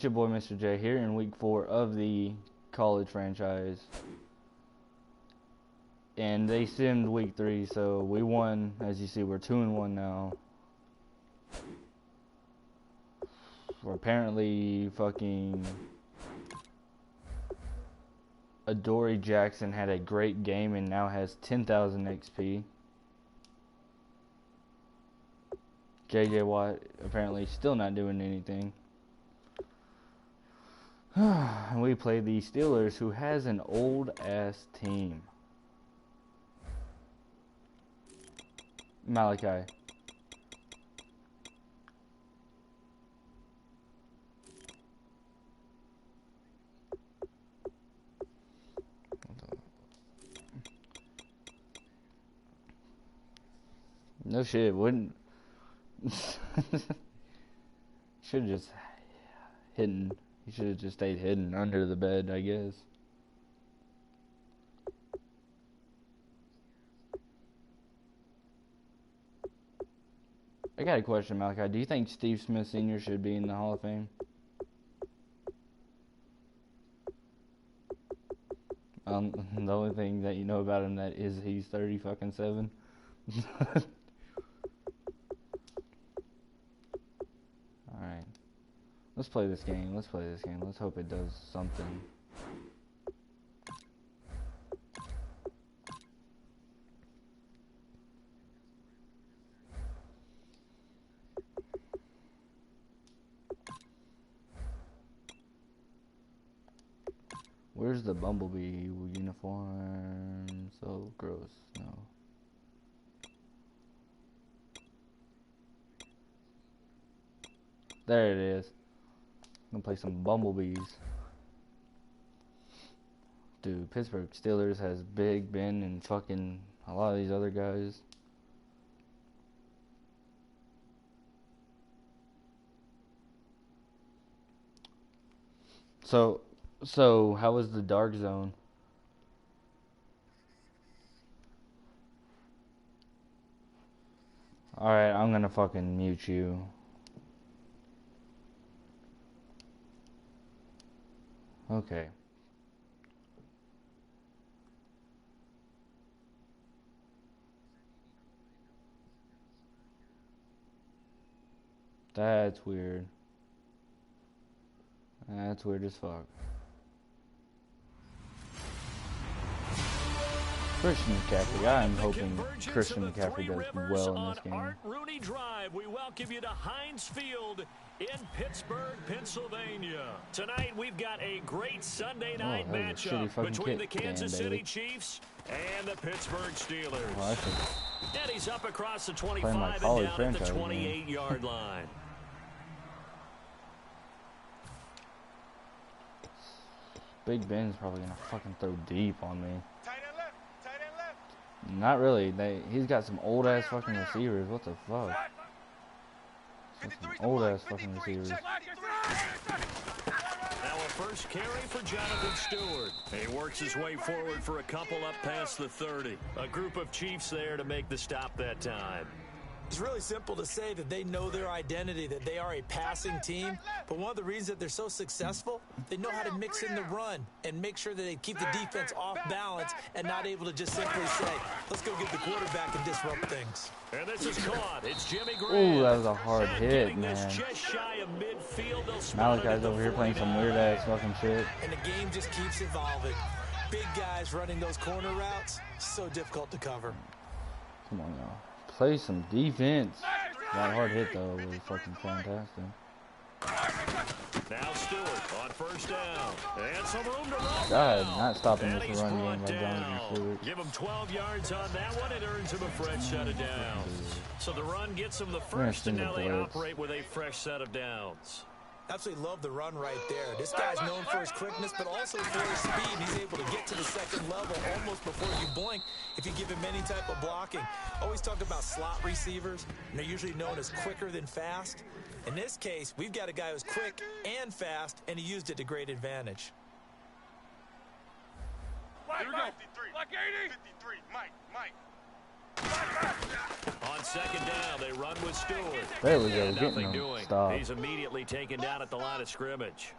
It's your boy Mr. J here in week 4 of the college franchise. And they simmed week 3, so we won. As you see, we're 2-1 now. We're apparently fucking Adoree Jackson had a great game and now has 10,000 XP. JJ Watt apparently still not doing anything. And we play the Steelers, who has an old ass team. Malachi. No shit, wouldn't. Should have just hidden. He should have just stayed hidden under the bed, I guess. I got a question, Malachi. Do you think Steve Smith Sr. should be in the Hall of Fame? The only thing that you know about him that is he's 30-7. Alright. Let's play this game. Let's hope it does something. Where's the Bumblebee uniform? So gross. No. There it is. I'm gonna play some Bumblebees. Dude, Pittsburgh Steelers has Big Ben and fucking a lot of these other guys. So how was the Dark Zone? Alright, I'm gonna fucking mute you. Okay. That's weird. That's weird as fuck. Christian McCaffrey. I'm hoping Christian McCaffrey does well in this game. Rooney Drive. We welcome you to Heinz Field in Pittsburgh, Pennsylvania. Tonight we've got a great Sunday night matchup between the Kansas City Chiefs and the Pittsburgh Steelers. And he's up across the 25 and down at the 28-yard line. Big Ben's probably gonna fucking throw deep on me. Not really. He's got some old ass fucking receivers. What the fuck? Some old ass fucking receivers. Now a first carry for Jonathan Stewart. He works his way forward for a couple up past the 30. A group of Chiefs there to make the stop that time. It's really simple to say that they know their identity, that they are a passing team. But one of the reasons that they're so successful, they know how to mix in the run and make sure that they keep the defense off balance and not able to just simply say, let's go get the quarterback and disrupt things. And this is caught. It's Jimmy Graham. Ooh, that was a hard hit, man. Malachi's over here playing some weird ass fucking shit. And the game just keeps evolving. Big guys running those corner routes, so difficult to cover. Come on, y'all. Play some defense. That hard hit though was fucking fantastic. Now Stewart on first down. And some room to run. God, not stopping this run game by Jonathan Stewart. Give him 12 yards on that one. It earns him a fresh set of downs. So the run gets him the first, and now they operate with a fresh set of downs. Absolutely love the run right there. This guy's known for his quickness, but also for his speed. He's able to get to the second level almost before you blink if you give him any type of blocking. Always talk about slot receivers, and they're usually known as quicker than fast. In this case, we've got a guy who's quick and fast, and he used it to great advantage. Here we go. 53. Like 80. 53. Mike. On second down, they run with Stewart. There we go. Nothing doing. Stop. He's immediately taken down at the line of scrimmage.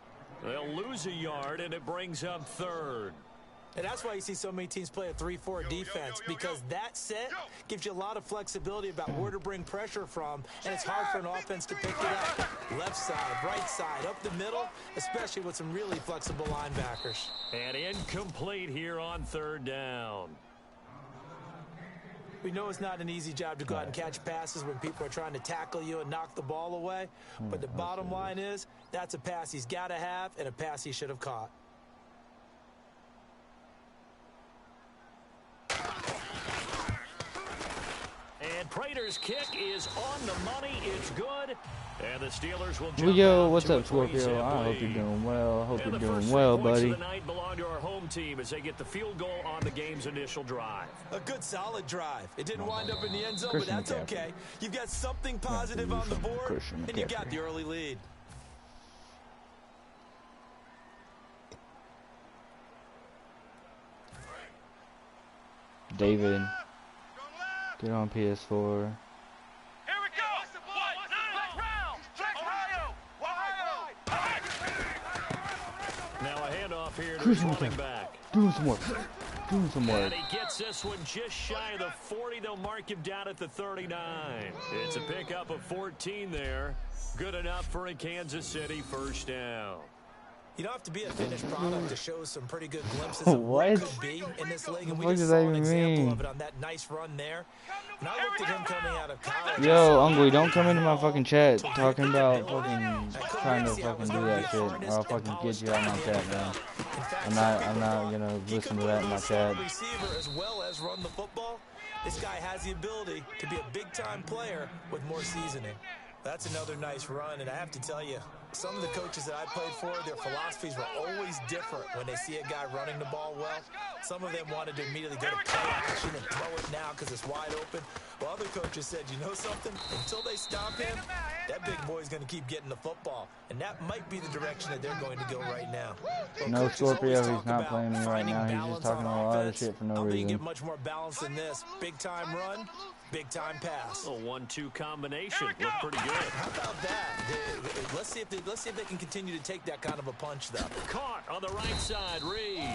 They'll lose a yard, and it brings up third. And that's why you see so many teams play a 3-4 defense, because that set gives you a lot of flexibility about where to bring pressure from, and it's hard for an offense to pick it up. Left side, right side, up the middle, especially with some really flexible linebackers. And incomplete here on third down. We know it's not an easy job to go out and catch passes when people are trying to tackle you and knock the ball away, but the bottom line is that's a pass he's got to have and a pass he should have caught. And Prater's kick is on the money. It's good. And the Steelers will jump Yo, out what's to up, a Scorpio? 3-zip I hope lead. you're doing well. I hope And you're the doing first well, 3 points buddy. of the night belong to our home team as they get the field goal on the game's initial drive. A good, solid drive. It didn't wind up in the end zone, Christian but that's McCaffrey. okay. You've got something positive on the board, Christian and you got McCaffrey. the early lead. David, get on PS4. Now a handoff here to Christian his running McCaffrey. back. Doing some work. Doing some work. And he gets this one just shy of the 40. They'll mark him down at the 39. It's a pickup of 14 there. Good enough for a Kansas City first down. You don't have to be a finished product to show some pretty good glimpses of what What? could be in this league, and we What just does saw that an even example mean? of it on that nice run there. And I looked at him coming out of college. Yo, Uncle, don't come into my fucking chat talking about fucking trying to fucking do that shit, or I'll fucking get you out of my chat, man. I'm not gonna listen to that in my chat. Receiver as well as run the football. This guy has the ability to be a big-time player with more seasoning. That's another nice run, and I have to tell you, some of the coaches that I played for, their philosophies were always different when they see a guy running the ball well. Some of them wanted to immediately go to play action and throw it now because it's wide open. While other coaches said, you know something? Until they stop him, that big boy's going to keep getting the football. And that might be the direction that they're going to go right now. Well, No, coaches Scorpio, always he's talk not about playing me right finding now. He's balance just talking on a lot of offense. shit for no I don't think you reason. get much more balance than this. Big-time run, big-time pass. A 1-2 combination. Looked pretty good. How about that? Let's see if they can continue to take that kind of a punch, though. Caught on the right side, Reed.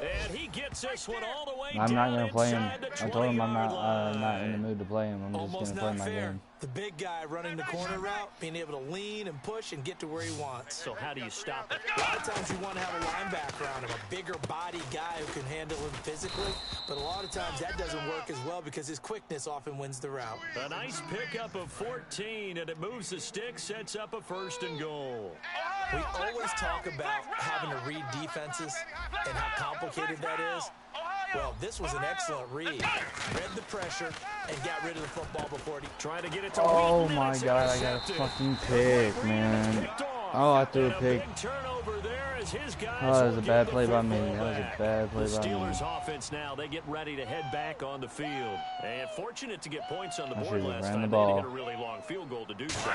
And he gets this one all the way I'm not down gonna play him. inside the I told him I'm 20-yard not in the line. mood to play him. I'm just Almost gonna play not my fair. game. The big guy running the corner route, being able to lean and push and get to where he wants. So how do you stop it? A lot of times you want to have a linebacker around him, a bigger body guy who can handle him physically, but a lot of times that doesn't work as well because his quickness often wins the route. A nice pickup of 14, and it moves the stick, sets up a 1st and goal. We always talk about having to read defenses and how complicated that is. Well, this was an excellent read. Read the pressure and got rid of the football before he Trying to get it to Oh Wheaton, and my it's god, I got a intercepted. fucking pick, man. Picked off. Oh, I threw a And pick. big turnover there as his guys Oh, that was will a get bad the play by me. football That was a back. bad play The by me. Steelers offense now, they get ready to head back on the field. And fortunate to get points on the I board should've last ran time. the They ball. had to hit a really long field goal to do so.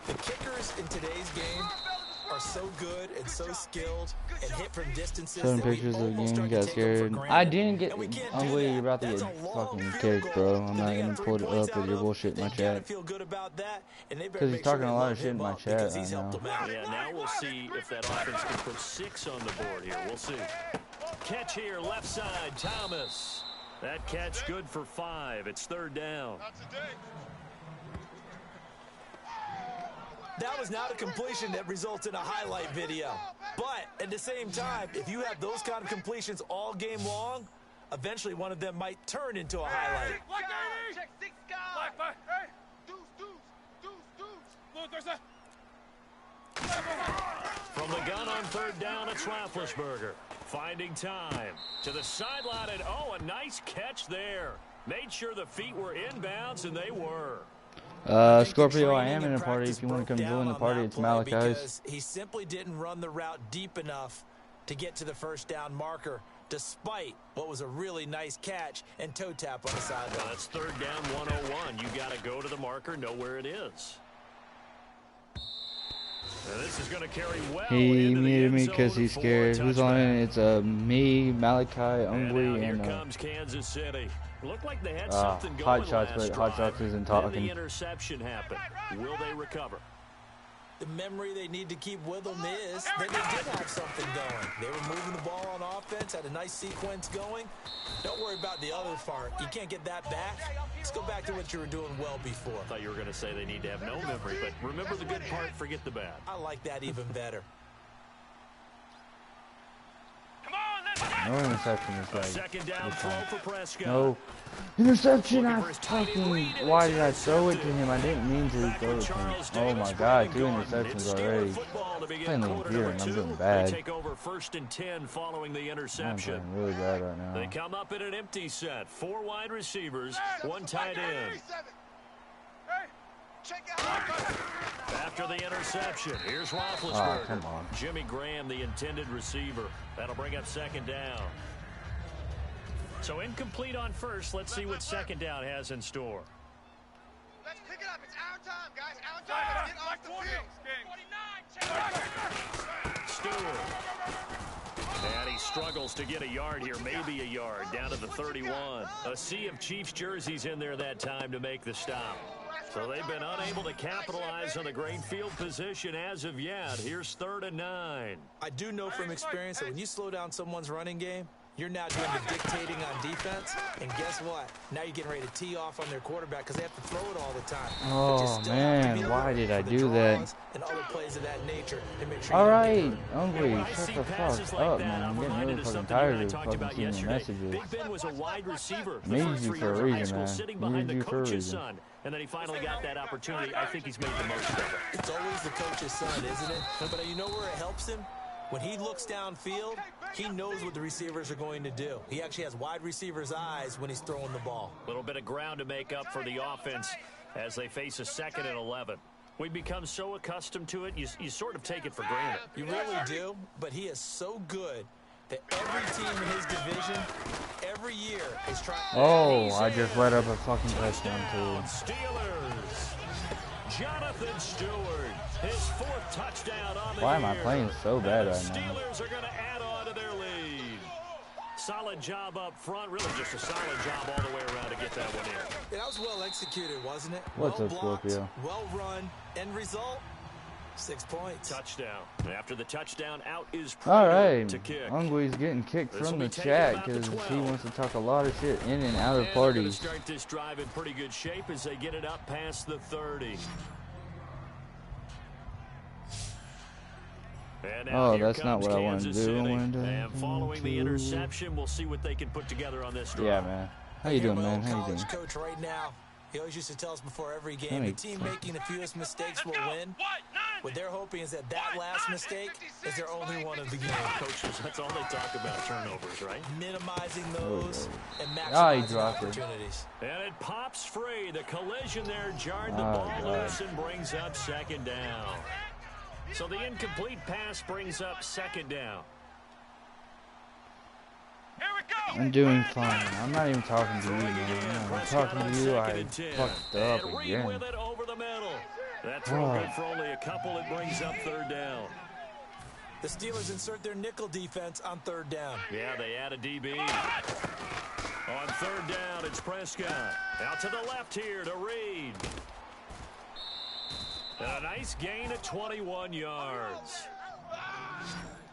The kickers in today's game are so good and so skilled and hit from distances Showing that we pictures of the almost game, start you to got take them for scared. granted. I didn't get. And we can't I'm do waiting. that. You're about to That's get a long fucking field kicked, goal bro. I'm that not they got gonna 3 pull it points up out with your of. bullshit in my They gotta chat. feel good about that, and they better 'Cause he's make sure talking they a lot load of shit him in my up chat because he's right helped now. them out. Yeah, now we'll see if that offense can put 6 on the board here. We'll see. Catch here, left side, Thomas. That catch good for 5. It's 3rd down. That was not a completion that results in a highlight video. But at the same time, if you have those kind of completions all game long, eventually one of them might turn into a highlight. From the gun on 3rd down, it's Roethlisberger. Finding time to the sideline, and oh, a nice catch there. Made sure the feet were inbounds, and they were. Scorpio, I am in a party. If you want to come join the party, it's Malachi's. He simply didn't run the route deep enough to get to the 1st down marker, despite what was a really nice catch and toe tap on the sideline. Well, that's 3rd down, 101. You got to go to the marker, know where it is. This is going to carry well. He muted me because he's scared. Who's on it? It's me, Malachi, Ungwe, and and here comes Kansas City. Looked like they had something going Hot Shots, but Hot Shots isn't talking. Then the interception happened. Will they recover? The memory they need to keep with them is that they did have something going. They were moving the ball on offense, had a nice sequence going. Don't worry about the other part. You can't get that back. Let's go back to what you were doing well before. I thought you were going to say they need to have no memory, but remember the good part, forget the bad. I like that even better. No interception is like second down throw for Prescott. no interception. Why did I throw it to him? I didn't mean to throw it to him. Oh my God, 2 interceptions already. Playing the gear and I'm doing bad. They take over 1st and 10 following the interception. I'm playing really bad right now. They come up in an empty set. 4 wide receivers, 1 tight end. After the interception, here's Roethlisberger. Oh, come on. Jimmy Graham, the intended receiver. That'll bring up 2nd down. So incomplete on 1st. Let's see what 2nd down has in store. Let's pick it up. It's our time, guys. Our time. Let's get off the field. Stewart. And he struggles to get a yard here, maybe a yard, down to the 31. A sea of Chiefs jerseys in there that time to make the stop. So they've been unable to capitalize on the great field position as of yet. Here's 3rd and 9. I do know from experience that when you slow down someone's running game, you're now doing the dictating on defense. And guess what? Now you're getting ready to tee off on their quarterback because they have to throw it all the time. Oh, man. Why did I do that? And other plays of that nature to make sure all right, Ungwe, shut the fuck up, man. I'm getting really fucking tired of fucking seeing your messages. Big Ben was a wide receiver. I made you for a reason, man. I made you for a reason. And then he finally got that opportunity. I think he's made the most of it. It's always the coach's son, isn't it? But you know where it helps him? When he looks downfield, he knows what the receivers are going to do. He actually has wide receivers' eyes when he's throwing the ball. A little bit of ground to make up for the offense as they face a 2nd and 11. We become so accustomed to it, you sort of take it for granted. You really do, but he is so good that every team in his division, every year, is trying. Oh, I just let up a fucking touchdown too. Steelers. Jonathan Stewart, his 4th touchdown on the Why am I playing so bad right now? Steelers are going to add on to their lead. Solid job up front, really just a solid job all the way around to get that one in. Yeah, that was well executed, wasn't it? What's well up, blocked, Scorpio? well run, end result, 6 points. Touchdown. After the touchdown, out is All right, to kick. Ungwe's getting kicked from the chat because he wants to talk a lot of shit in and out of parties. Start this drive in pretty good shape as they get it up past the 30. Oh, that's not what I want to do. And following the interception, we'll see what they can put together on this drive. Yeah, man. How you doing, man? How you doing? Coach right now, he always used to tell us before every game, the team making the fewest mistakes will win. What they're hoping is that last mistake is their only one of the game. Coaches, that's all they talk about, turnovers, right? Minimizing those and maximizing opportunities. And it pops free. The collision there jarred the ball loose and brings up 2nd down. So the incomplete pass brings up 2nd down. Here we go. I'm doing fine. I'm not even talking to you, man. I'm talking to you. I fucked up again. With it over the middle. That throw good for only a couple. It brings up 3rd down. The Steelers insert their nickel defense on 3rd down. Yeah, they add a DB. On 3rd down, it's Prescott. Out to the left here to Reed. And a nice gain of 21 yards.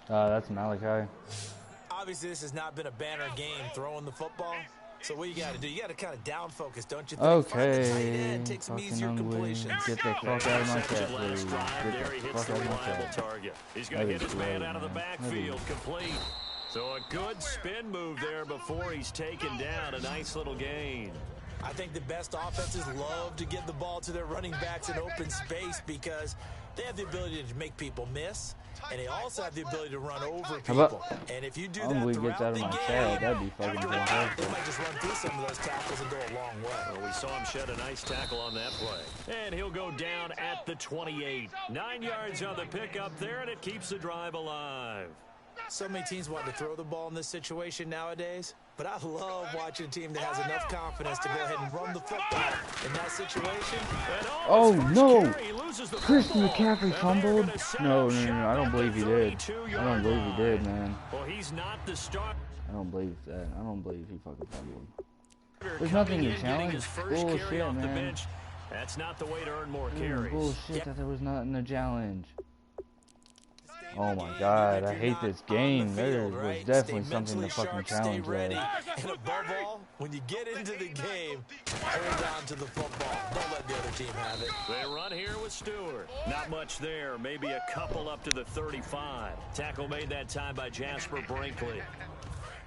That's Malachi. Obviously, this has not been a banner game throwing the football. So what you got to do? You got to kind of down focus, don't you think? Okay. Take some Fucking easier completions. Get the fuck out of my chat, please. Get the fuck out of my chat. Target. He's going to hit his man out of the backfield. Complete. So a good spin move there before he's taken down. A nice little gain. I think the best offenses love to get the ball to their running backs in open space because they have the ability to make people miss, and they also have the ability to run over people. And if you do that throughout the game, that'd be fucking fantastic. They might just run through some of those tackles and go a long way. Well, we saw him shed a nice tackle on that play. And he'll go down at the 28. 9 yards on the pickup there, and it keeps the drive alive. So many teams want to throw the ball in this situation nowadays, but I love watching a team that has enough confidence to go ahead and run the football in that situation. Oh no! Christian McCaffrey fumbled? No, I don't believe he did. I don't believe he did, man. Well, he's not the star. I don't believe that. I don't believe he fucking fumbled. There's nothing to challenge. Bullshit, man. That's not the way to earn more carries. Bullshit that there was nothing to challenge. Oh my god, I hate this game. There was definitely something to fucking challenge there. And above all, when you get into the game, hold on to the football. Don't let the other team have it. They run here with Stewart. Not much there. Maybe a couple up to the 35. Tackle made that time by Jasper Brinkley.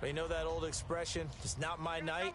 But you know that old expression, it's not my night?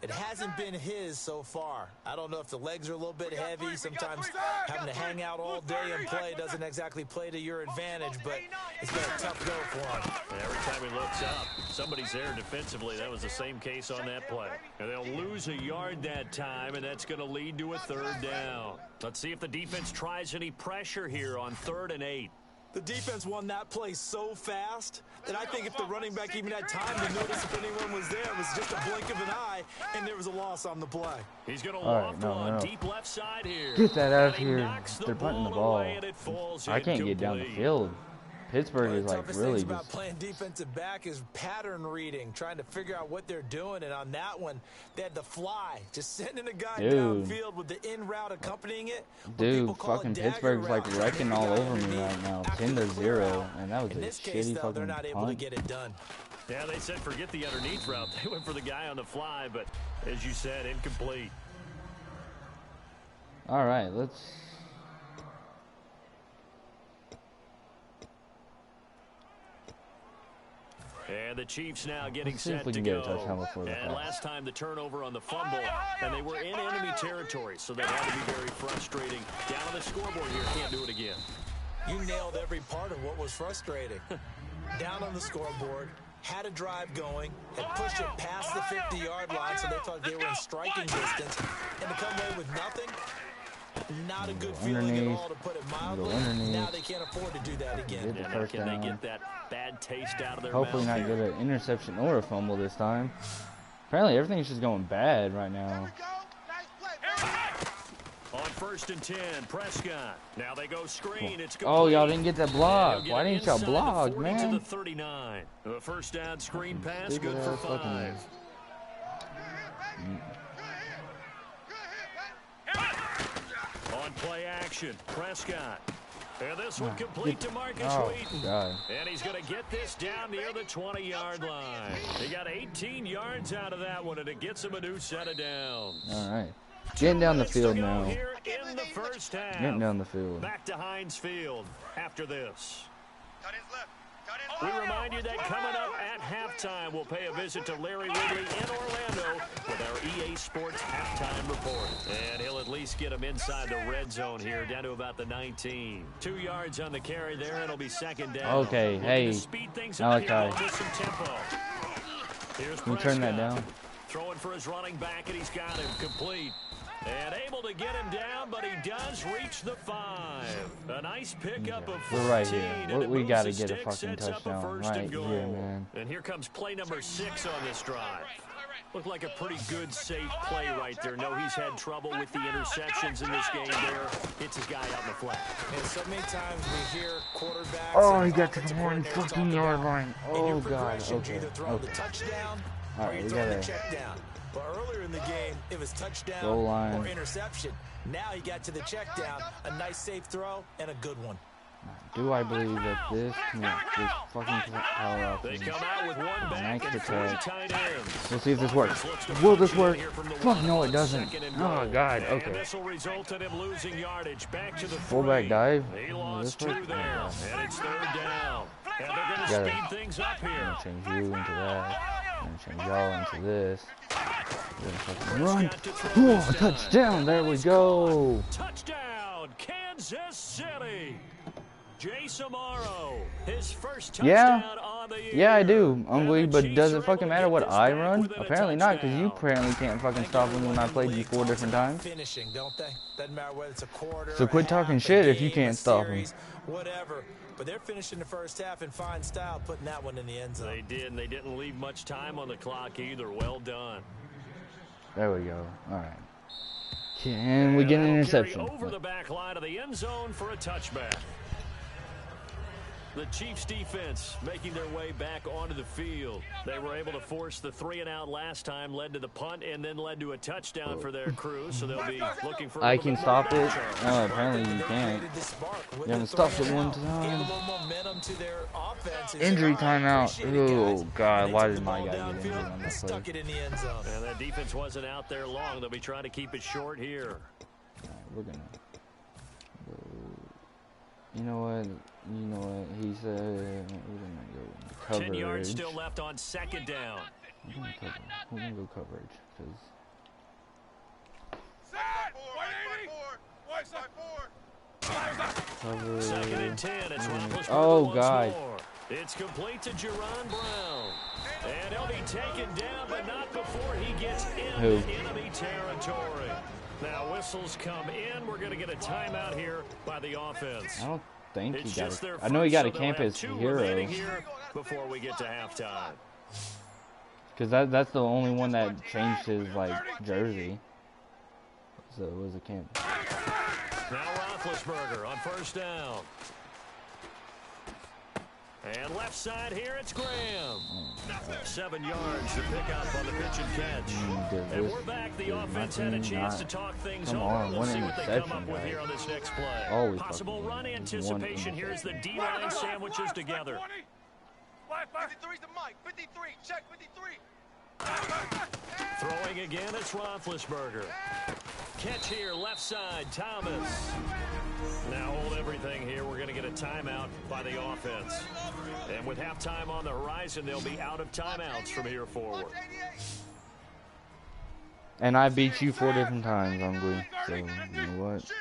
It hasn't been his so far. I don't know if the legs are a little bit heavy. Sometimes having to hang out all day and play doesn't exactly play to your advantage, but it's been a tough go for him. And every time he looks up, somebody's there defensively. That was the same case on that play. And they'll lose a yard that time, and that's going to lead to a 3rd down. Let's see if the defense tries any pressure here on 3rd and 8. The defense won that play so fast that I think if the running back even had time to notice if anyone was there, it was just a blink of an eye, and there was a loss on the play. He's going to loft one deep left side here. Get that out of here. They're punting the ball. I can't get down the field. Pittsburgh is like really just... about playing defensive back is pattern reading, trying to figure out what they're doing, and on that one, they had the fly, just sending a guy downfield with the in route accompanying it. Dude, fucking Pittsburgh's like wrecking all over me right now, 10-0, and that was a shitty fucking they're not able to get it done. Yeah, they said forget the underneath route. They went for the guy on the fly, but as you said, incomplete. All right, let's... And the Chiefs now getting set to go. And last time the turnover on the fumble, and they were in enemy territory, so that had to be very frustrating. Down on the scoreboard here, can't do it again. You nailed every part of what was frustrating. Down on the scoreboard, had a drive going, had pushed it past the 50-yard line, so they thought they were in striking distance, and to come away with nothing, not a good feeling at all, to put it mildly. Now they can't afford to do that again. Can they get that bad taste out of their Hopefully mouth not get an interception or a fumble this time. Apparently everything's just going bad right now. On 1st and 10, Prescott. Now they go screen. It's oh, y'all didn't get that block. Why didn't y'all block, man? To the 39. The 1st down screen pass, good for 5. On play action, Prescott. And this one complete to Marcus Wheaton. God. And he's going to get this down near the 20-yard line. He got 18 yards out of that one, and it gets him a new set of downs. All right. Getting down the field now. Here in the first half. Getting down the field. Back to Heinz Field after this. We remind you that coming up at halftime, we'll pay a visit to Larry Ridley in Orlando with our EA Sports halftime report. And he'll at least get him inside the red zone here, down to about the 19. 2 yards on the carry there, and it'll be 2nd down. Okay, hey, Malachi. Can you turn that down? Throwing for his running back, and he's got him complete. And able to get him down, but he does reach the 5. A nice pickup of 14. We're right here. We got to get a fucking touchdown right here, man. And here comes play number 6 on this drive. Looked like a pretty good, safe play right there. No, he's had trouble with the interceptions in this game there. Hits his guy out in the flat. And so many times we hear quarterbacks... Oh, he got to the 1-fucking-yard line. Oh, God. Okay. The touchdown, all right, we got to... check down. But earlier in the game, it was touchdown or interception. Now he got to the check down, a nice safe throw, and a good one. Do I believe that this fucking power up? They come out with one back and 3 tight ends. Let's see if this works. Will this work? Fuck, no, it doesn't. Oh, God, okay. And this will result in him losing yardage back to the 3. Fullback dive. He lost 2 there, and it's 3rd down. And they're going to speed things up here. I'm gonna change you into that. I'm gonna change y'all into this. Run! Oh, touchdown! There we go! Touchdown, Kansas City! Jay Samaro, his first touchdown on the year. Yeah, I do. But does it fucking matter what I run? Apparently not, because you apparently can't fucking stop me when I played you 4 different times. Finishing, don't they? Doesn't matter whether it's a quarter. So quit talking shit if you can't stop me. Whatever. But they're finishing the first half in fine style, putting that one in the end zone. They did, and they didn't leave much time on the clock either. Well done. There we go. All right. And we get an interception. Over the back line of the end zone for a touchback. The Chiefs defense making their way back onto the field. They were able to force the 3-and-out last time, led to the punt, and then led to a touchdown for their crew. So they'll be looking for. I can stop it. Oh, apparently you can't. You haven't stopped it one time. Injury timeout. Oh God, why did my guy get injured on that play? And that defense wasn't out there long. They'll be trying to keep it short here. We're gonna. You know what? He said we're gonna go coverage. 10 yards still left on second down. We're gonna go coverage because. Coverage. Second and 10. It's oh God. It's complete to Jerron Brown. And he'll be taken down, but not before he gets into enemy territory. Now whistles come in. We're going to get a timeout here by the offense. I don't think he got it. I know he got a campus hero. Here before we get to halftime. Because that's the only one that changed his like jersey. So it was a campus. Now Roethlisberger on first down. And left side here, it's Graham. 7 yards to pick up on the pitch and catch. And we're back. The offense had a chance to talk things over. Let's see what they come up with here on this next play. Possible run anticipation. Here's the D-line sandwiches together. 53's the mic. 53. Check 53. Throwing again, it's Roethlisberger. Catch here, left side, Thomas. Now hold everything here. We're going to get a timeout by the offense. And with halftime on the horizon, they'll be out of timeouts from here forward. And I beat you 4 different times, Hungry. So, you know what?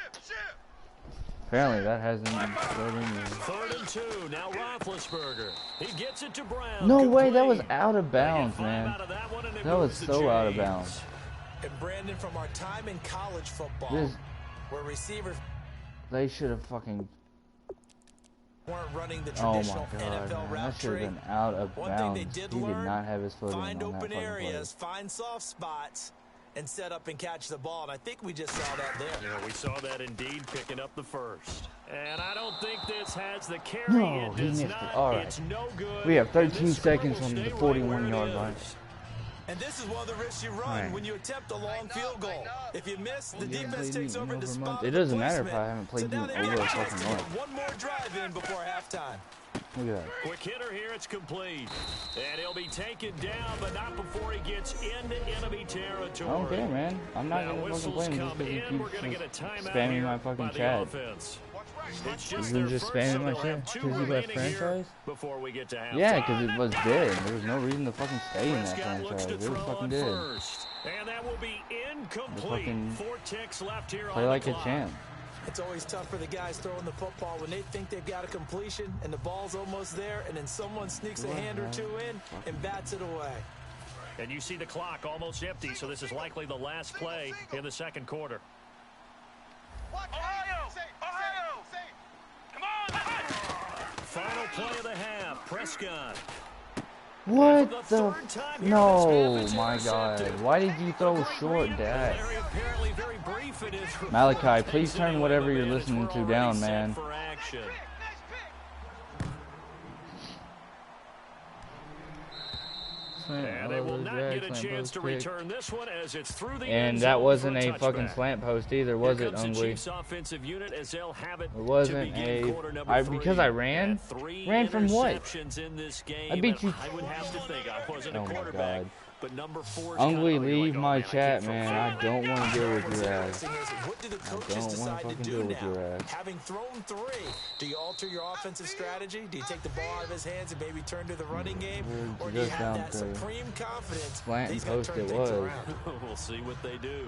Apparently that hasn't been played in there. 3rd and 2. Now Roethlisberger. He gets it to Brown. No way, that was out of bounds, man. That was so out of bounds. And Brandon, from our time in college football, where receivers they should have fucking weren't running the traditional NFL route that should have been out of bounds. He did not have his foot find in on open that areas, find soft spots, and set up and catch the ball. And I think we just saw that there. Yeah, we saw that indeed, picking up the first. And I don't think this has the carry. No, he missed it. All right. It's no good. We have 13 seconds on the 41-yard line. And this is one of the risks you run when you attempt a long field goal. If you miss, the defense takes over the spot. It doesn't matter if I haven't played you over a fucking month. One more drive in before halftime. Look at that. Quick hitter here, it's complete. And he'll be taken down, but not before he gets into enemy territory. I don't care, man. I'm not going to fucking play him just because you keep spamming my fucking chat. You just spamming my chat because you left franchise? Before we get to halftime. Yeah, because it was dead. There was no reason to fucking stay in that franchise. It was fucking dead. And that will be incomplete. 4 ticks left here play like a champ. It's always tough for the guys throwing the football when they think they've got a completion and the ball's almost there, and then someone sneaks a hand or two in and bats it away. And you see the clock almost empty, so this is likely the last play in the second quarter. Ohio! Come on! Final play of the half, Prescott. What the? No, my God. Why did you throw short, Dad? Malachi, please turn whatever you're listening to down, man. And they will not get a chance to return this one as it's through the and that wasn't a fucking slant post either, was it, Ungly? It wasn't a... because I ran? Ran from what? I beat you... I would have to think I wasn't a quarterback. But number 4 Ungly, leave my chat, man. I don't want to deal with your ass. I don't want to fucking deal with your ass. Having thrown 3, do you alter your offensive strategy? Do you take the ball out of his hands and maybe turn to the running game? Or do you have that supreme confidence that he's going to turn things around? We'll see what they do.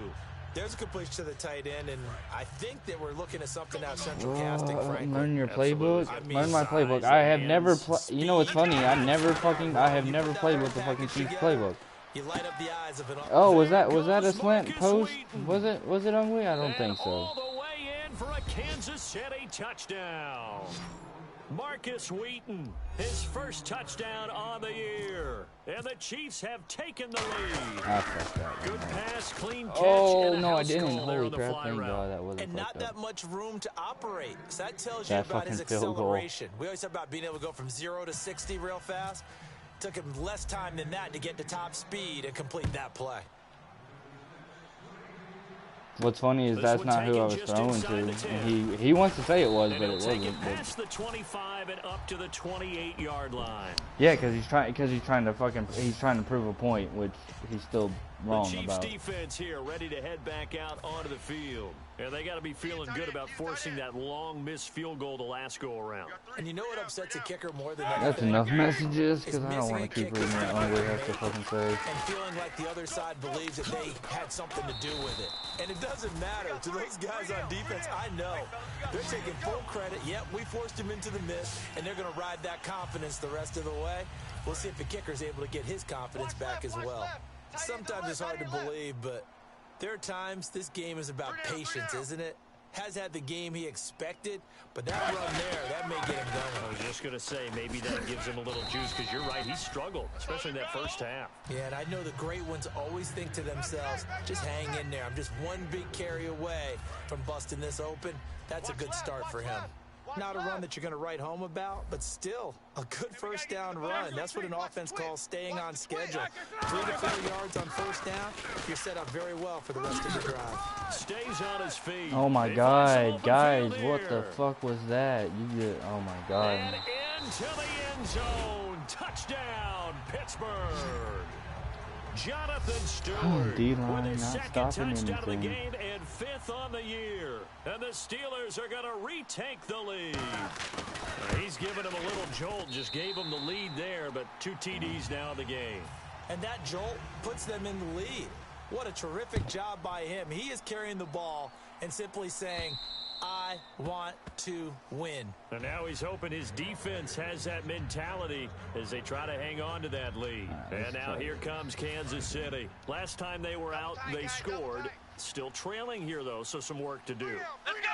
There's a completion to the tight end, and I think that we're looking at something out Central Casting, frankly. Learn your playbook. Learn my playbook. I have never you know what's funny? I have never played with the fucking Chiefs playbook. You light up the eyes of an was that a slant post? Was it Ungly? I don't think so. All the way in for a Kansas City touchdown. Marcus Wheaton, his first touchdown on the year. And the Chiefs have taken the lead. I fucked that one. Good pass, clean catch, Oh, and a no, I house didn't. call there Holy on the crap, fly thank route. God that wasn't And fucked not up. that much room to operate. So that tells you That about his fucking field goal. acceleration. We always talk about being able to go from 0 to 60 real fast. Took him less time than that to get to top speed and complete that play. What's funny is that's not who I was throwing to. And he wants to say it was, but it wasn't. Take it past the 25 and up to the 28-yard line. Yeah, because he's trying to prove a point, which he's still wrong the Chiefs about. Defense here, ready to head back out onto the field. And they got to be feeling good about forcing that long missed field goal the last go around. And you know what upsets a kicker more than anything? That's enough messages, because I don't want to keep reading what Uncle has to fucking say. And feeling like the other side believes that they had something to do with it. And it doesn't matter to those guys on defense. I know they're taking full credit. Yep, we forced him into the miss, and they're going to ride that confidence the rest of the way. We'll see if the kicker's able to get his confidence back as well. Sometimes it's hard to believe, but there are times this game is about patience, isn't it? Has had the game he expected, but that run there, that may get him going. I was just going to say, maybe that gives him a little juice, because you're right, he struggled, especially in that first half. Yeah, and I know the great ones always think to themselves, just hang in there. I'm just one big carry away from busting this open. That's a good start for him. Not a run that you're going to write home about, but still a good first down run. That's what an offense calls staying on schedule. 3 to 4 yards on first down, you're set up very well for the rest of the drive. Stays on his feet. Oh my God, guys, what the fuck was that? Oh my God. And into the end zone. Touchdown, Pittsburgh. Jonathan Stewart with his second touchdown of the game and 5th on the year. And the Steelers are going to retake the lead. He's given him a little jolt, just gave him the lead there, but 2 TDs now in the game. And that jolt puts them in the lead. What a terrific job by him. He is carrying the ball and simply saying, I want to win. And now he's hoping his defense has that mentality as they try to hang on to that lead. And now here comes Kansas City. Last time they were out, they scored. Still trailing here, though, so some work to do. Let's go.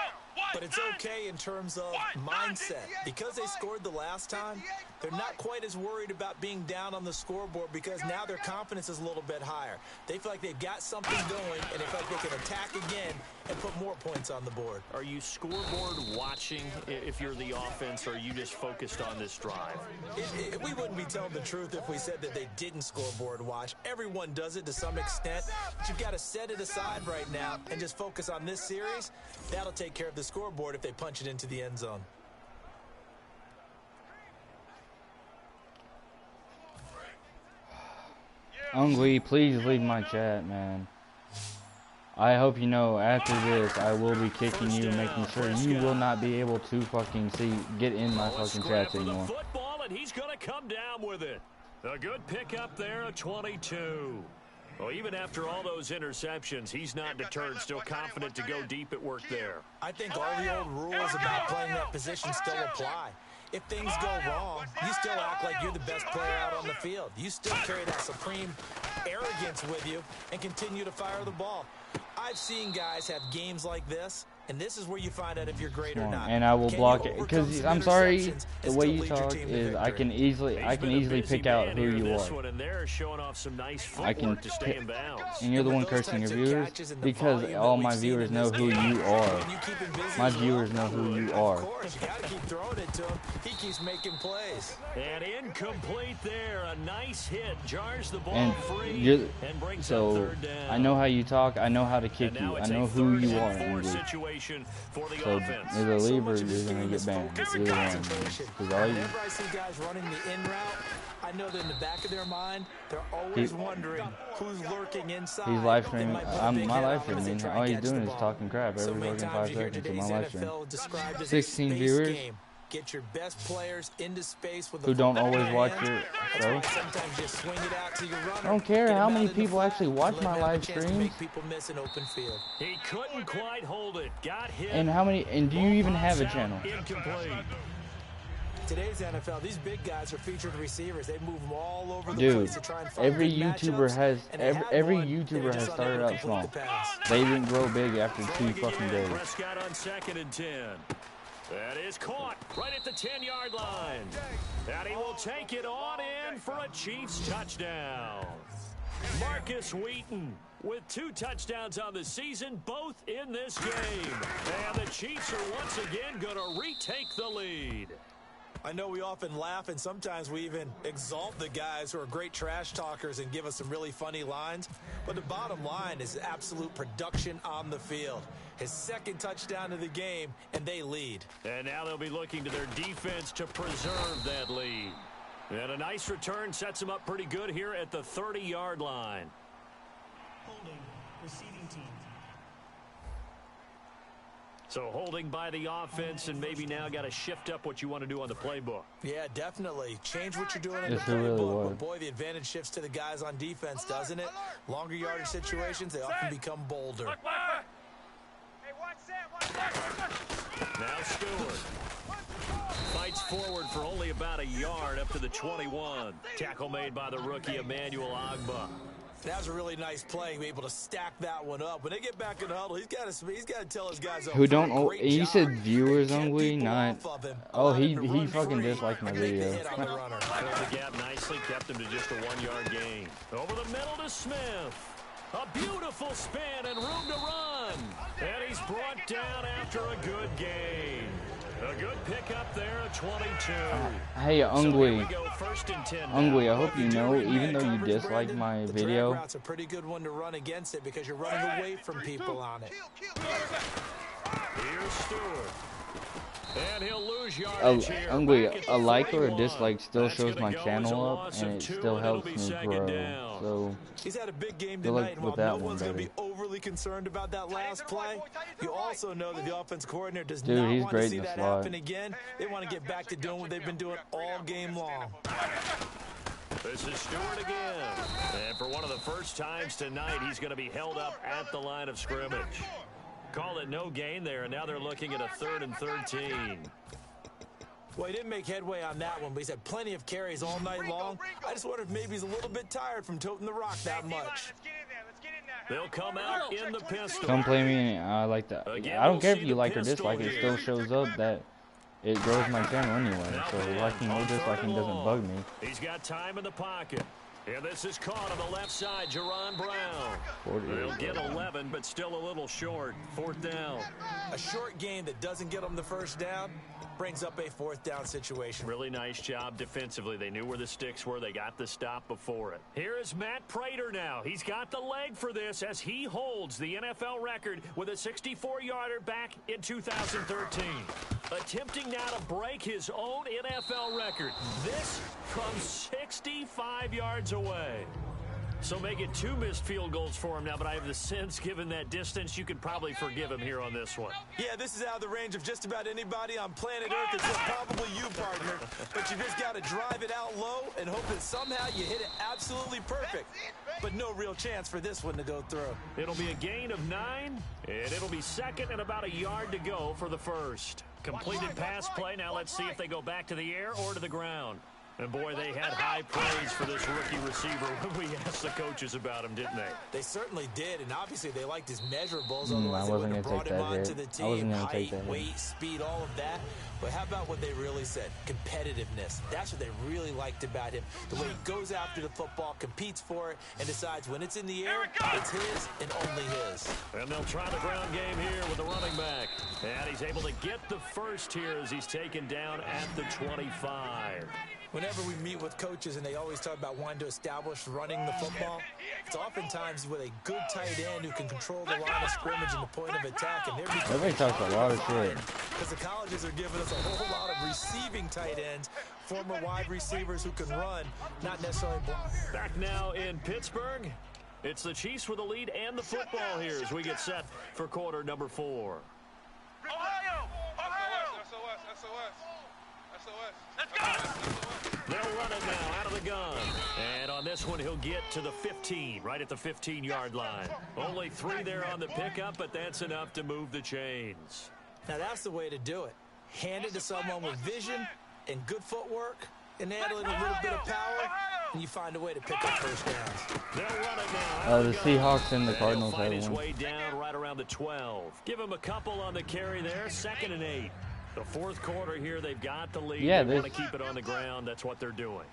But it's okay in terms of mindset. Because they scored the last time, they're not quite as worried about being down on the scoreboard because now their confidence is a little bit higher. They feel like they've got something going, and they feel like they can attack again and put more points on the board. Are you scoreboard watching if you're the offense, or are you just focused on this drive? We wouldn't be telling the truth if we said that they didn't scoreboard watch. Everyone does it to some extent, but you've got to set it aside right now and just focus on this series. That'll take care of the scoreboard if they punch it into the end zone. Ungly, please leave my chat, man. I hope you know after this I will be kicking you, making sure you will not be able to fucking get in my fucking chats anymore. Football, and he's going to come down with it. A good pickup there, a 22. Well, even after all those interceptions, he's not deterred, still confident to go deep at work there. I think all the old rules about playing that position still apply. If things go wrong, you still act like you're the best player out on the field. You still carry that supreme arrogance with you and continue to fire the ball. I've seen guys have games like this, and this is where you find out if you're great or not. And I will block it because I'm sorry, the way you talk is I can easily pick out who you are. I can pick, and you're the one cursing your viewers because all my viewers know who you are. My viewers know who you are. Of course, you got to keep throwing it to him. He keeps making plays. And incomplete there, a nice hit, jars the ball free and brings up third down. I know how you talk. I know how to kick you. I know who you are. For the so offense. either leave or you're gonna get banned. Either one. Whenever I see guys running the in route, I know that in the back of their mind, they're always wondering who's lurking inside. He's live streaming. My live streaming. All he's doing is talking crap every fucking 5 seconds in my live stream. 16 viewers. Get your best players into space with who don't always watch your show. I don't care how many people actually watch my live streams. He couldn't quite hold it. Got hit. And how many? And do you even have a channel? Incomplete. Today's NFL, these big guys are featured receivers. They move them all over the place to try and find every YouTuber has every YouTuber has started out small. They didn't grow big after 2 fucking days. Prescott on 2nd and 10. That is caught right at the 10-yard line. And he will take it on in for a Chiefs touchdown. Marcus Wheaton with 2 touchdowns on the season, both in this game. And the Chiefs are once again going to retake the lead. I know we often laugh, and sometimes we even exalt the guys who are great trash talkers and give us some really funny lines. But the bottom line is absolute production on the field. His 2nd touchdown of the game, and they lead. And now they'll be looking to their defense to preserve that lead. And a nice return sets them up pretty good here at the 30-yard line. Holding, receiving team. So holding by the offense, and maybe now got to shift up what you want to do on the playbook. Yeah, definitely. Change what you're doing on the playbook. But boy, the advantage shifts to the guys on defense, doesn't it? Longer yardage situations, they often become bolder. Now Stewart fights forward for only about a yard up to the 21. Tackle made by the rookie Emmanuel Ogbah. That was a really nice play, be able to stack that one up. When they get back in the huddle, he's got to tell his guys. Who don't? Oh, you said viewers only, not. Oh, he fucking disliked my video. Filled the gap nicely, kept him to just a 1-yard gain. Over the middle to Smith. A beautiful spin and room to run. And he's brought down after a good gain. A good pickup there at 22. Hey, Ungwe. So Ungwe, I hope you know, even though you disliked my video. It's a pretty good one to run against it because you're running away from people on it. Here's Stewart. And he'll lose yardage here. Ungwe, a like or a dislike still shows my channel up, and it still helps me grow. So, he's had a big game tonight, and while no one's going to be overly concerned about that last play, you also know that the offense coordinator does not want to see that happen again. They want to get back to doing what they've been doing all game long. This is Stewart again. And for one of the first times tonight, he's going to be held up at the line of scrimmage. Call it no gain there, and now they're looking at a 3rd and 13. Well, he didn't make headway on that one, but he's had plenty of carries all night long. I just wonder if maybe he's a little bit tired from toting the rock that much. They'll come out in the pistol. Don't play me. I like that. I don't care if you like or dislike. It still shows up that it grows my channel anyway. So liking or disliking doesn't bug me. He's got time in the pocket. And this is caught on the left side, Jerron Brown. They'll get 11, but still a little short. 4th down. A short gain that doesn't get them the first down brings up a 4th down situation. Really nice job defensively. They knew where the sticks were. They got the stop before it. Here is Matt Prater now. He's got the leg for this as he holds the NFL record with a 64-yarder back in 2013. Attempting now to break his own NFL record. This from 65 yards away. So make it 2 missed field goals for him now, but I have the sense, given that distance, you could probably forgive him here on this one. Yeah, this is out of the range of just about anybody on planet Earth except probably you, partner. But you just got to drive it out low and hope that somehow you hit it absolutely perfect. But no real chance for this one to go through. It'll be a gain of 9, and it'll be 2nd and about a yard to go for the first. Completed pass play. Now let's see if they go back to the air or to the ground. And, boy, they had high praise for this rookie receiver when we asked the coaches about him, didn't they? They certainly did, and obviously they liked his measurables. Otherwise I wasn't they would have brought him onto the team. Height, hit. weight, speed, all of that. But how about what they really said? Competitiveness. That's what they really liked about him. The way he goes after the football, competes for it, and decides when it's in the air, it's his and only his. And they'll try the ground game here with the running back. And he's able to get the first here as he's taken down at the 25. Whenever we meet with coaches and they always talk about wanting to establish running the football, it's oftentimes with a good tight end who can control the line of scrimmage and the point of attack. And everybody talks a lot of shit. Because the colleges are giving us a whole lot of receiving tight ends, former wide receivers who can run, not necessarily block. Back now in Pittsburgh, it's the Chiefs with the lead and the football here as we get set for quarter number 4. Ohio! SOS! Let's go! They'll run it now out of the gun. And on this one, he'll get to the 15, right at the 15-yard line. Only 3 there on the pickup, but that's enough to move the chains. Now, that's the way to do it. Hand it to someone with vision and good footwork, and add a little bit of power, and you find a way to pick up first downs. They'll run it now. The Seahawks and the Cardinals have one. He'll find his way down right around the 12. Give him a couple on the carry there. 2nd and 8. The fourth quarter here, they've got the lead. Yeah, they want to keep it on the ground. That's what they're doing.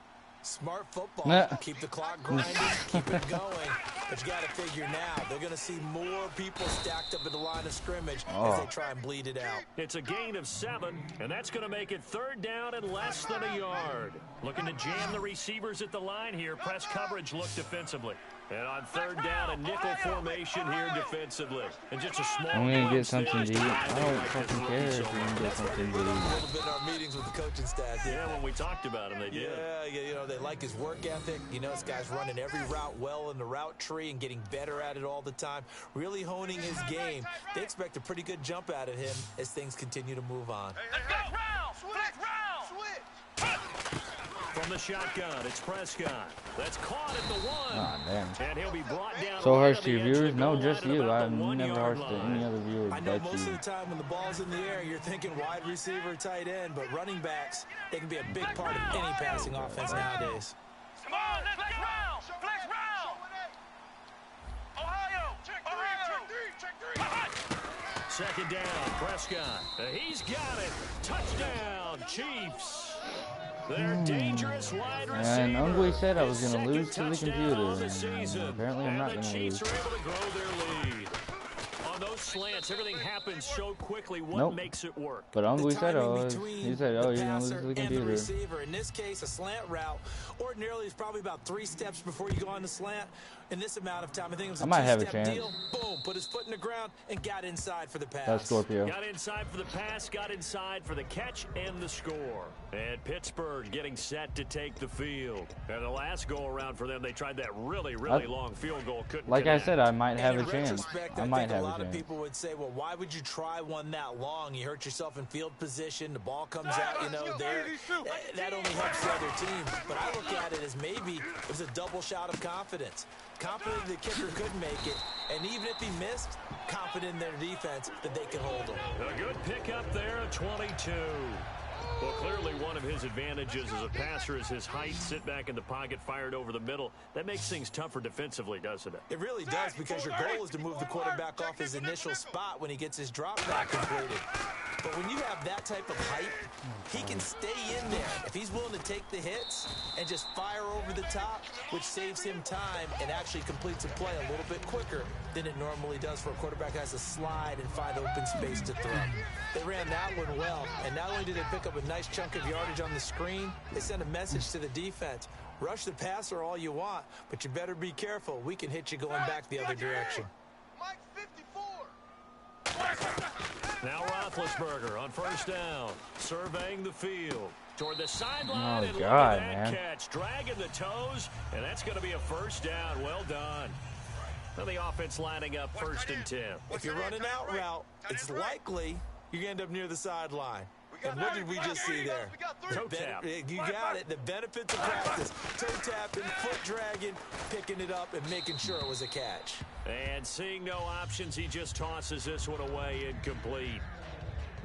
Smart football. Keep the clock grinding, keep it going. But you got to figure now, they're going to see more people stacked up at the line of scrimmage as they try and bleed it out. It's a gain of 7, and that's going to make it 3rd down and less than a yard. Looking to jam the receivers at the line here. Press coverage look defensively. And on 3rd down, a nickel formation here defensively. And just a small I'm going to get something to eat. I don't fucking care if you're going to get something to eat. A little bit in our meetings with the coaching staff. Yeah, when we talked about him, they did. Yeah, you know, they like his work ethic. You know, this guy's running every route well in the route tree and getting better at it all the time. Really honing his game. They expect a pretty good jump out of him as things continue to move on. Let's go! Switch! From the shotgun, it's Prescott. That's caught at the 1. Oh, damn. And he'll be brought down. So harsh to your viewers? No, just you. I've never harshed to any other viewer I know but most you. of the time when the ball's in the air, you're thinking wide receiver, tight end, but running backs, they can be a big part of any passing offense nowadays. Come on, let's go! Flex round! Ohio! Check 3! 2nd down, Prescott. He's got it. Touchdown, Chiefs. They're dangerous wide receivers. And Ungwe said I was going to lose to the computer. Apparently I'm not going to lose. The Chiefs are able to grow their lead. On those slants, everything happens so quickly. What makes it work? But Ungwe said, he said, you're going to lose to the computer. Receiver. In this case, a slant route ordinarily is probably about 3 steps before you go on the slant. In this amount of time, I think it was a 2-step deal. Boom, put his foot in the ground and got inside for the pass. That's Scorpio. Got inside for the pass, got inside for the catch and the score. And Pittsburgh getting set to take the field. And the last go around for them, they tried that really long field goal. Couldn't like connect. I said, I might have a chance. I might have a chance. A lot of people would say, well, why would you try one that long? You hurt yourself in field position. The ball comes out, you know, there. That only helps the other team. But I look at it as maybe it was a double shot of confidence. Confident the kicker could make it, and even if he missed, confident in their defense that they can hold him. A good pickup there at 22. Well, clearly one of his advantages as a passer is his height. Sit back in the pocket, fired over the middle. That makes things tougher defensively, doesn't it? It really does, because your goal is to move the quarterback off his initial spot when he gets his drop back completed. But when you have that type of height, he can stay in there if he's willing to take the hits and just fire over the top, which saves him time and actually completes a play a little bit quicker than it normally does for a quarterback who has to slide and find open space to throw. They ran that one well, and not only did they pick up a nice chunk of yardage on the screen, they sent a message to the defense. Rush the passer all you want, but you better be careful. We can hit you going back the other direction. Mike 54. Now Roethlisberger on 1st down, surveying the field toward the sideline. Oh, and God, look at that man. catch, dragging the toes, and that's going to be a 1st down. Well done. Now the offense lining up 1st and 10. If you're running out route, it's likely you're going to end up near the sideline. And what did we just see there? Toe tap. You got it. The benefits of practice. Toe tapping, foot dragging, picking it up, and making sure it was a catch. And seeing no options, he just tosses this one away incomplete.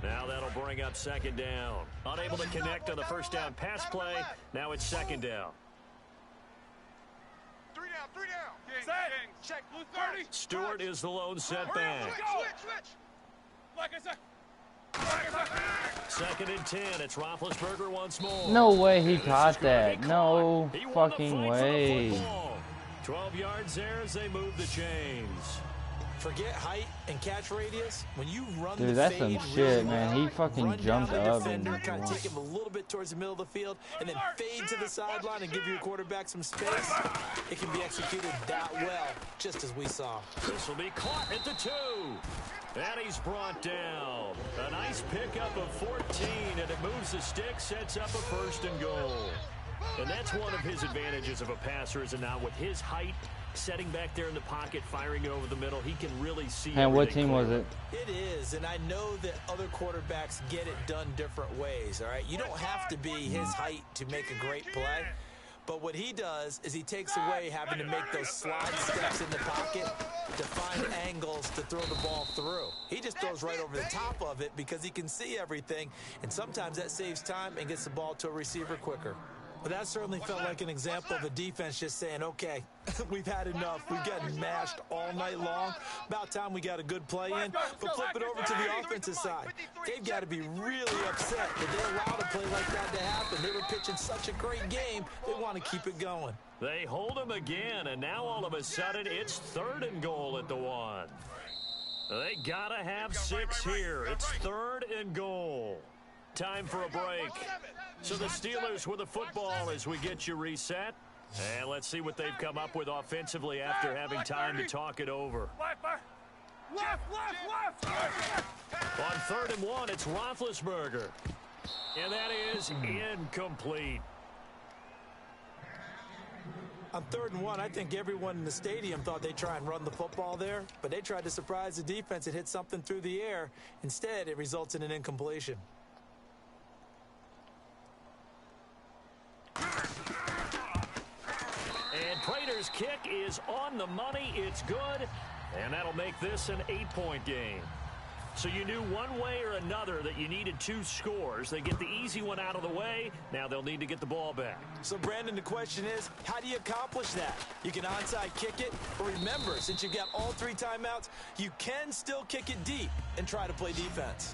Now that'll bring up 2nd down. Unable to connect on the 1st down pass play. Now it's 2nd down. 3 down. Check blue 30. Stewart is the lone setback. Switch. Like I said. 2nd and 10. It's Roethlisberger once more. No way he caught that. No fucking way. 12 yards there as they move the chains. Forget height and catch radius. When you run Dude, the that's fade some really shit, man. well, He fucking run jumped down the up and defender, kind of take him a little bit towards the middle of the field, and then fade to the sideline and give your quarterback some space. It can be executed that well, just as we saw. This will be caught at the 2. And he's brought down. A nice pickup of 14, and it moves the stick, sets up a 1st and goal. And that's one of his advantages of a passer, is it not? With his height, setting back there in the pocket, firing it over the middle, he can really see. And what team was it? It is, and I know that other quarterbacks get it done different ways, all right? You don't have to be his height to make a great play. But what he does is he takes away having to make those slide steps in the pocket to find angles to throw the ball through. He just throws right over the top of it because he can see everything, and sometimes that saves time and gets the ball to a receiver quicker. But that certainly felt like an example of a defense just saying, okay, we've had enough. We've gotten mashed all night long. About time we got a good play in. But flip it over to the offensive side. They've got to be really upset that they allowed a play like that to happen. They were pitching such a great game, they want to keep it going. They hold him again, and now all of a sudden it's 3rd and goal at the 1. They got to have 6 here. It's 3rd and goal. Time for a break. So the Steelers with the football as we get you reset. And let's see what they've come up with offensively after having time to talk it over. On 3rd and 1, it's Roethlisberger. And that is incomplete. On 3rd and 1, I think everyone in the stadium thought they'd try and run the football there, but they tried to surprise the defense and hit something through the air. Instead, it results in an incompletion. And Prater's kick is on the money. It's good, and that'll make this an 8-point game. So you knew one way or another that you needed 2 scores. They get the easy one out of the way. Now they'll need to get the ball back. So, Brandon, the question is, how do you accomplish that? You can onside kick it, but remember, since you've got all 3 timeouts, you can still kick it deep and try to play defense.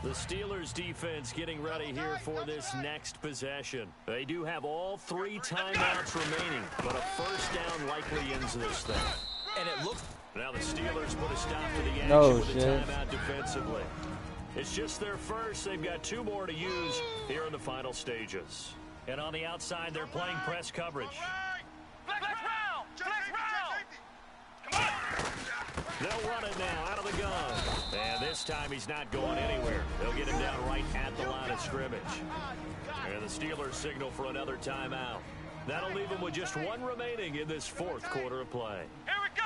The Steelers defense getting ready here for this next possession. They do have all 3 timeouts remaining, but a first down likely ends this thing. And it looks... Now the Steelers put a stop to the action with a timeout defensively. It's just their first. They've got 2 more to use here in the final stages. And on the outside, they're playing press coverage. They'll run it now out of the gun. And this time he's not going anywhere. They'll get him down right at the line of scrimmage. And the Steelers signal for another timeout. That'll leave them with just 1 remaining in this 4th quarter of play. Here we go.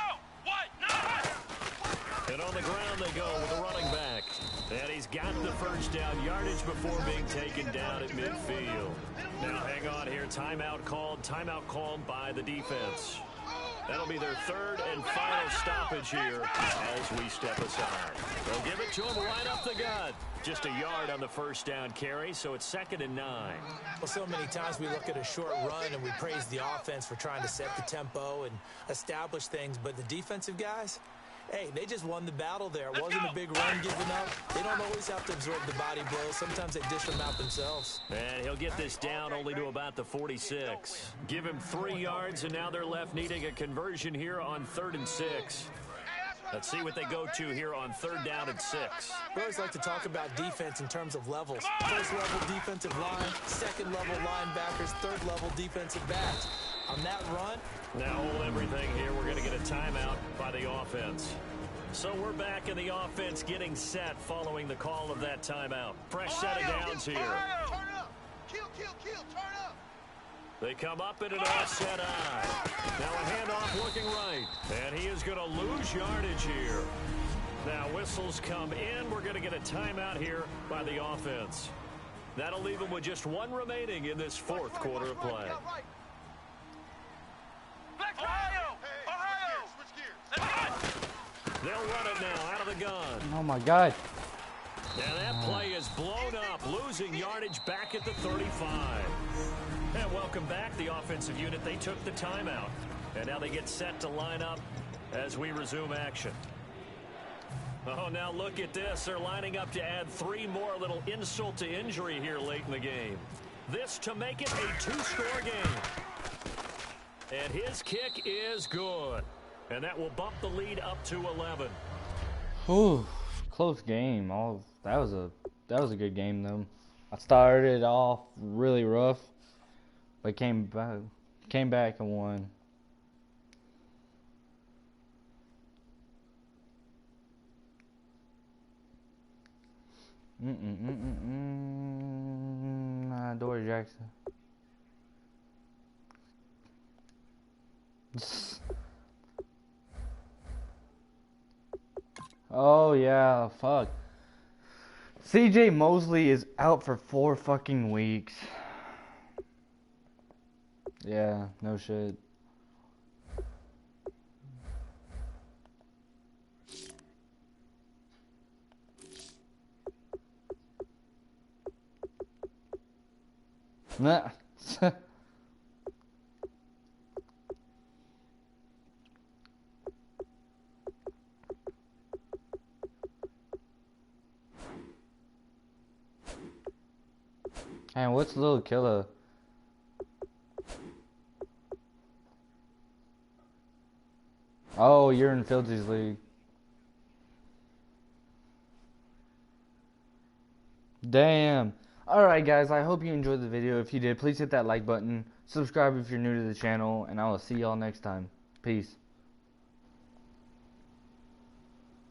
And on the ground they go with the running back. And he's got the first down yardage before being taken down at midfield. Now hang on here. Timeout called by the defense. That'll be their 3rd and final stoppage here as we step aside. They'll give it to him right up the gut. Just a yard on the first down carry, so it's 2nd and 9. Well, so many times we look at a short run and we praise the offense for trying to set the tempo and establish things, but the defensive guys, hey, they just won the battle there. It wasn't a big run given up. They don't always have to absorb the body blows. Sometimes they dish them out themselves. And he'll get this down only to about the 46. Give him 3 yards, and now they're left needing a conversion here on 3rd and 6. Let's see what they go to here on 3rd down and 6. We always like to talk about defense in terms of levels. 1st level defensive line, 2nd level linebackers, 3rd level defensive backs. On that run, now hold everything here. We're going to get a timeout by the offense. So we're back in the offense getting set following the call of that timeout. Fresh set of downs here. Turn up. Kill, turn up. They come up in an offset eye. Now a handoff looking right. And he is going to lose yardage here. Now whistles come in. We're going to get a timeout here by the offense. That'll leave them with just 1 remaining in this 4th quarter of play. They'll run it now out of the gun. Oh my God. Now that play is blown up, losing yardage back at the 35. And welcome back, the offensive unit. They took the timeout. And now they get set to line up as we resume action. Oh, now look at this. They're lining up to add 3 more, a little insult to injury here late in the game. This to make it a 2-score game. And his kick is good. And that will bump the lead up to 11. Whew, close game. That was a good game though. I started off really rough, but came back and won. Dory Jackson. Oh yeah, fuck. CJ Mosley is out for 4 fucking weeks. Yeah, no shit. Nah. Hey, what's Little Killer? Oh, you're in Filthy's league. Damn. Alright guys, I hope you enjoyed the video. If you did, please hit that like button. Subscribe if you're new to the channel. And I will see y'all next time. Peace.